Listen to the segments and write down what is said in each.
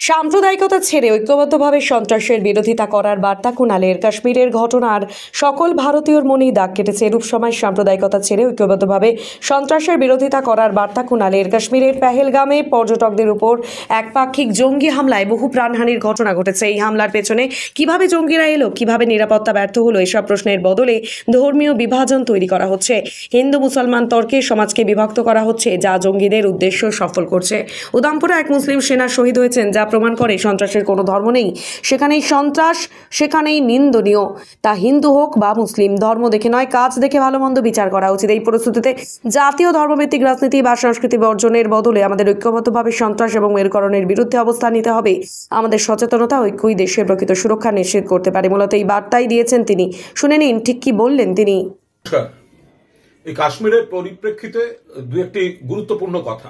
সাম্প্রদায়িকতা ছেড়ে ঐক্যবদ্ধভাবে সন্ত্রাসের বিরোধিতা করার বার্তা কুণালের। কাশ্মীরের ঘটনার সকল ভারতীয়র মনেই দাগ কেটেছে। এরূপ সময় সাম্প্রদায়িকতা ছেড়ে ঐক্যবদ্ধভাবে সন্ত্রাসের বিরোধিতা করার বার্তা কুণালের। কাশ্মীরের পেহেলগামে পর্যটকদের উপর একপাক্ষিক জঙ্গি হামলায় বহু প্রাণহানির ঘটনা ঘটেছে। এই হামলার পেছনে কিভাবে জঙ্গিরা এলো, কিভাবে নিরাপত্তা ব্যর্থ হলো, এসব প্রশ্নের বদলে ধর্মীয় বিভাজন তৈরি করা হচ্ছে। হিন্দু মুসলমান তর্কে সমাজকে বিভক্ত করা হচ্ছে, যা জঙ্গিদের উদ্দেশ্য সফল করছে। উদামপুরে এক মুসলিম সেনা শহীদ হয়েছেন, যা প্রমাণ করে সন্ত্রাসের কোনো ধর্ম নেই। সেখানেই সন্ত্রাস, সেখানেই নিন্দনীয়। তা হিন্দু হোক বা মুসলিম, ধর্ম দেখে নয়, কাজ দেখে ভালো মন্দ বিচার করা উচিত। এই পরিস্থিতিতে জাতীয় ধর্মভিত্তিক রাজনীতি বা সংস্কৃতি বর্জনের বদলে আমাদের ঐক্যবদ্ধভাবে সন্ত্রাস এবং মেরুকরণের বিরুদ্ধে অবস্থান নিতে হবে। আমাদের সচেতনতা ঐক্যই দেশের প্রকৃত সুরক্ষা নিশ্চিত করতে পারে। মূলত এই বার্তাই দিয়েছেন তিনি। শুনে নিন ঠিক কি বললেন তিনি। এই কাশ্মীরের পরিপ্রেক্ষিতে দু একটি গুরুত্বপূর্ণ কথা।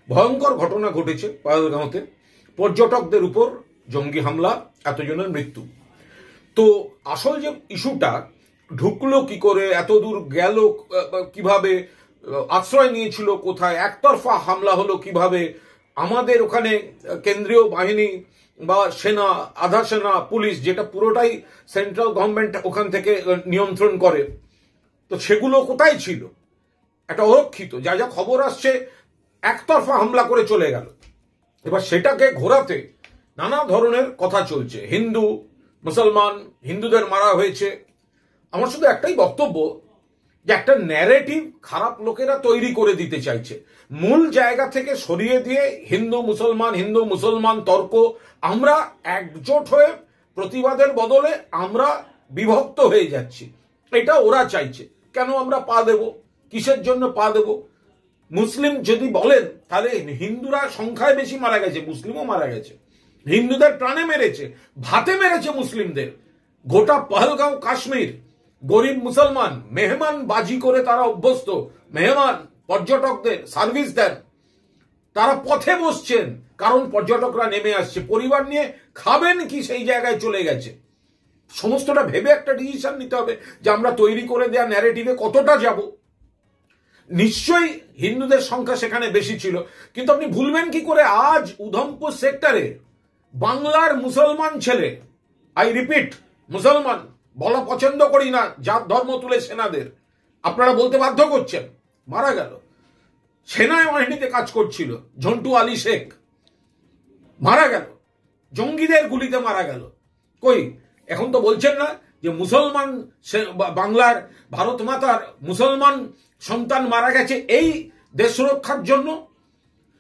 ভয়ঙ্কর ঘটনা ঘটেছে পহেলগাঁওতে, পর্যটকদের উপর জঙ্গি হামলা, এতজনের মৃত্যু। তো আসল যে ইস্যুটা, ঢুকলো কি করে, এত দূর গেল কিভাবে, আশ্রয় নিয়েছিল কোথায়, একতরফা হামলা হলো কিভাবে, আমাদের ওখানে কেন্দ্রীয় বাহিনী বা সেনা, আধা সেনা, পুলিশ, যেটা পুরোটাই সেন্ট্রাল গভর্নমেন্ট ওখান থেকে নিয়ন্ত্রণ করে, তো সেগুলো কোথায় ছিল? একটা অরক্ষিত, যা যা খবর আসছে একতরফা হামলা করে চলে গেল। এবার সেটাকে ঘোরাতে নানা ধরনের কথা চলছে। হিন্দু মুসলমান, হিন্দুদের মারা হয়েছে। আমার শুধু একটাই বক্তব্য, যে একটা ন্যারেটিভ খারাপ লোকেরা তৈরি করে দিতে চাইছে। মূল জায়গা থেকে সরিয়ে দিয়ে হিন্দু মুসলমান তর্ক, আমরা একজোট হয়ে প্রতিবাদের বদলে আমরা বিভক্ত হয়ে যাচ্ছি, এটা ওরা চাইছে। কেন আমরা পা দেব? কিসের জন্য পা দেব? মুসলিম যদি বলেন, তাহলে হিন্দুরা সংখ্যায় বেশি মারা গেছে, মুসলিমও মারা গেছে। হিন্দুদের প্রাণে মেরেছে, ভাতে মেরেছে মুসলিমদের। গোটা পহেলগাঁও কাশ্মীর গরিব মুসলমান মেহমান বাজি করে তারা অভ্যস্ত। মেহমান পর্যটকদের সার্ভিস দেন, তারা পথে বসছেন, কারণ পর্যটকরা নেমে আসছে। পরিবার নিয়ে খাবেন কি, সেই জায়গায় চলে গেছে। সমস্তটা ভেবে একটা ডিসিশন নিতে হবে যে আমরা তৈরি করে দেওয়া ন্যারেটিভে কতটা যাব। নিশ্চয়ই হিন্দুদের সংখ্যা সেখানে বেশি ছিল, কিন্তু আপনি ভুলবেন কি করে আজ উধমপুর সেক্টরে বাংলার মুসলমান ছেলে, আই রিপিট মুসলমান, বলা পছন্দ করি না জাত ধর্ম তুলে সেনাদের, আপনারা বলতে বাধ্য করছেন, মারা গেল। সেনায় বাহিনীতে কাজ করছিল ঝন্টু আলী শেখ, মারা গেল, জঙ্গিদের গুলিতে মারা গেল। কই এখন তো বলছেন না যে মুসলমান, বাংলার ভারত মাতার মুসলমান সন্তান মারা গেছে এই দেশ রক্ষার জন্য।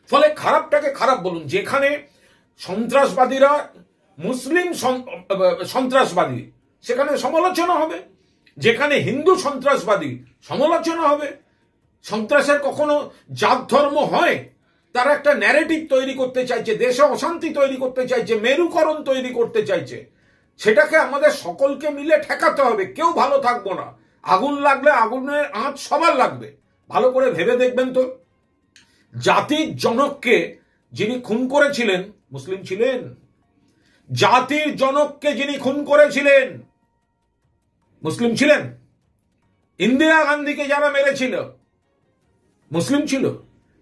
ফলে খারাপটাকে খারাপ বলুন। যেখানে সন্ত্রাসবাদীরা মুসলিম সন্ত্রাসবাদী, সেখানে সমালোচনা হবে। যেখানে হিন্দু সন্ত্রাসবাদী, সমালোচনা হবে। সন্ত্রাসের কখনো জাত ধর্ম হয়? তারা একটা ন্যারেটিভ তৈরি করতে চাইছে, দেশে অশান্তি তৈরি করতে চাইছে, মেরুকরণ তৈরি করতে চাইছে। সেটাকে আমাদের সকলকে মিলে ঠেকাতে হবে। কেউ ভালো থাকবো না। আগুন লাগলে আগুনের আঁচ সবার লাগবে। ভালো করে ভেবে দেখবেন তো, জাতির জনককে যিনি খুন করেছিলেন মুসলিম ছিলেন। জাতির জনককে যিনি খুন করেছিলেন মুসলিম ছিলেন। ইন্দিরা গান্ধীকে যারা মেরেছিল মুসলিম ছিল।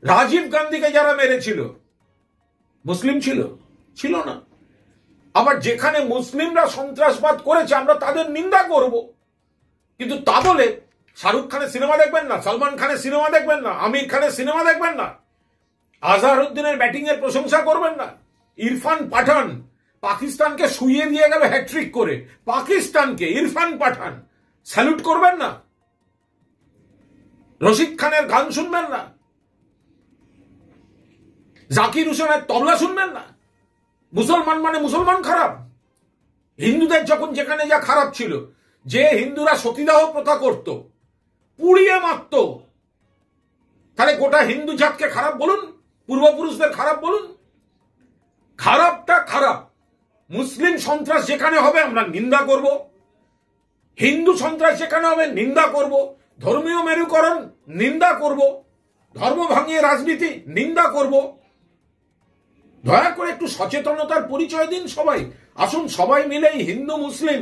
রাজীব গান্ধীকে যারা মেরেছিল মুসলিম ছিল? ছিল না। আবার যেখানে মুসলিমরা সন্ত্রাসবাদ করেছে আমরা তাদের নিন্দা করব, কিন্তু তা বলে শাহরুখ খানের সিনেমা দেখবেন না, সলমান খানের সিনেমা দেখবেন না, আমির খানের সিনেমা দেখবেন না, আজহারউদ্দিনের ব্যাটিং এর প্রশংসা করবেন না, ইরফান পাঠান পাকিস্তানকে শুইয়ে দিয়ে গেল হ্যাট্রিক করে, পাকিস্তানকে ইরফান পাঠান স্যালুট করবেন না, রশিদ খানের গান শুনবেন না, জাকির হুসেনের তবলা শুনবেন না? মুসলমান মানে মুসলমান খারাপ? হিন্দুদের যখন যেখানে যা খারাপ ছিল, যে হিন্দুরা সতীদাহ প্রথা করত, পুড়িয়ে মারত, তাহলে গোটা হিন্দু জাতকে খারাপ বলুন, পূর্বপুরুষদের খারাপ বলুন? খারাপটা খারাপ। মুসলিম সন্ত্রাস যেখানে হবে আমরা নিন্দা করব, হিন্দু সন্ত্রাস যেখানে হবে নিন্দা করব, ধর্মীয় মেরুকরণ নিন্দা করব, ধর্ম ভাঙিয়ে রাজনীতি নিন্দা করব। দয়া করে একটু সচেতনতার পরিচয় দিন সবাই। আসুন সবাই মিলে হিন্দু মুসলিম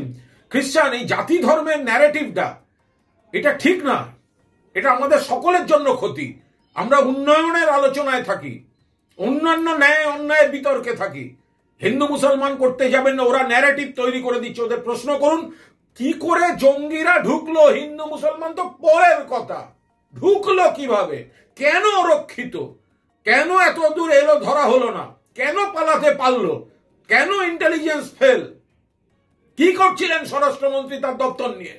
খ্রিস্টান এই জাতি ধর্মের ন্যারেটিভটা, এটা ঠিক না। এটা আমাদের সকলের জন্য ক্ষতি। আমরা উন্নয়নের আলোচনায় থাকি, অন্যান্য ন্যায় অন্যায়ের বিতর্কে থাকি, হিন্দু মুসলমান করতে যাবেন না, ওরা ন্যারেটিভ তৈরি করে দিচ্ছে। ওদের প্রশ্ন করুন কি করে জঙ্গিরা ঢুকলো, হিন্দু মুসলমান তো পরের কথা, ঢুকলো কিভাবে, কেন রক্ষিত, কেন এত দূর এলো ধরা হলো না, কেন পালাতে পারলো, কেন ইন্টেলিজেন্স ফেল, কি করছিলেন স্বরাষ্ট্রমন্ত্রী তার দপ্তর নিয়ে।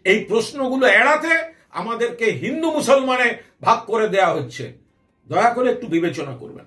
এই প্রশ্নগুলো এড়াতে আমাদেরকে হিন্দু মুসলমানে ভাগ করে দেয়া হচ্ছে। দয়া করে একটু বিবেচনা করবেন।